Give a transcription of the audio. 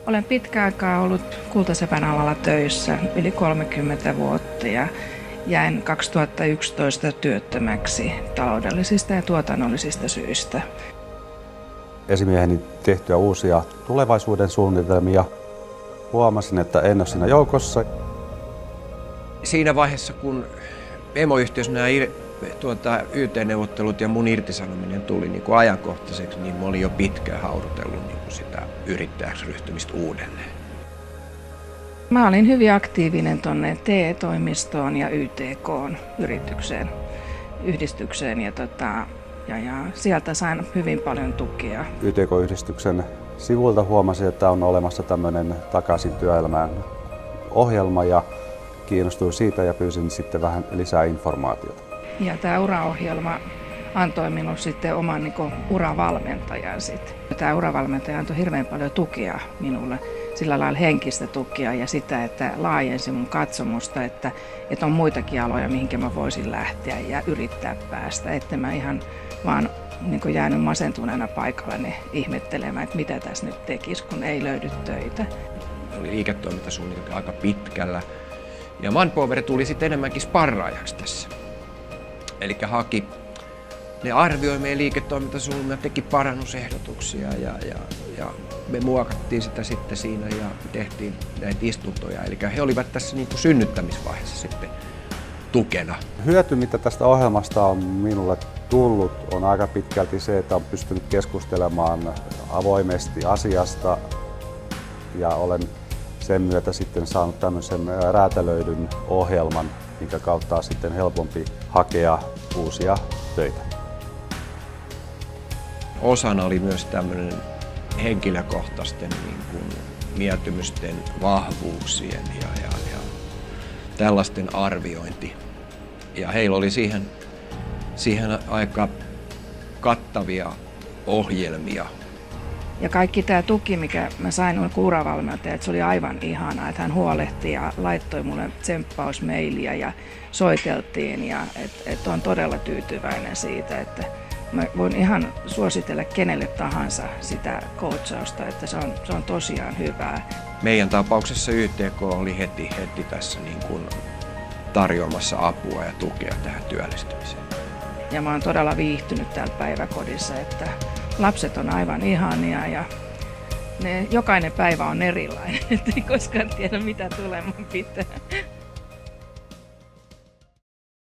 Olen pitkään aikaa ollut Kultasepän alalla töissä, yli 30 vuotta, ja jäin 2011 työttömäksi taloudellisista ja tuotannollisista syistä. Esimieheni tehtyä uusia tulevaisuuden suunnitelmia. Huomasin, että en ole siinä joukossa. Siinä vaiheessa, kun emoyhtiössä nämä YT-neuvottelut ja mun irtisanominen tuli niin kuin ajankohtaiseksi, niin mä olin jo pitkään haudutellut niin kuin sitä yrittäjäksi ryhtymistä uudelleen. Mä olin hyvin aktiivinen tuonne TE-toimistoon ja YTK-yritykseen, yhdistykseen, ja sieltä sain hyvin paljon tukea. YTK-yhdistyksen sivuilta huomasin, että on olemassa tämmöinen takaisin työelämään ohjelma ja kiinnostuin siitä ja pyysin sitten vähän lisää informaatiota. Ja tämä uraohjelma antoi minulle sitten oman uravalmentajan. Tämä uravalmentaja antoi hirveän paljon tukea minulle, sillä lailla henkistä tukea ja sitä, että laajensi mun katsomusta, että on muitakin aloja, mihinkä mä voisin lähteä ja yrittää päästä, että mä ihan vaan jäänyt masentuneena paikallani ihmettelemään, että mitä tässä nyt tekisi, kun ei löydy töitä. Oli liiketoimintasuunnitelma aika pitkällä ja Manpower tuli sitten enemmänkin sparraajaksi tässä. Eli ne arvioi meidän liiketoimintasuunnitelmia, teki parannusehdotuksia ja me muokattiin sitä sitten siinä ja tehtiin näitä istuntoja. Eli he olivat tässä niin kuin synnyttämisvaiheessa sitten tukena. Hyöty, mitä tästä ohjelmasta on minulle tullut, on aika pitkälti se, että on pystynyt keskustelemaan avoimesti asiasta ja olen sen myötä sitten saanut tämmöisen räätälöidyn ohjelman, minkä kautta on sitten helpompi hakea uusia töitä. Osana oli myös tämmöinen henkilökohtaisten niin kuin mieltymysten, vahvuuksien ja tällaisten arviointi. Ja heillä oli siihen aika kattavia ohjelmia. Ja kaikki tämä tuki, mikä mä sain uravalmentajalta, se oli aivan ihanaa, että hän huolehti ja laittoi mulle tsemppausmailia ja soiteltiin. Ja että on todella tyytyväinen siitä, että mä voin ihan suositella kenelle tahansa sitä coachausta, että se on tosiaan hyvää. Meidän tapauksessa YTK oli heti tässä niin kuin tarjoamassa apua ja tukea tähän työllistymiseen. Ja mä oon todella viihtynyt täällä päiväkodissa, että lapset on aivan ihania ja jokainen päivä on erilainen, ettei koskaan tiedä mitä tuleman pitää.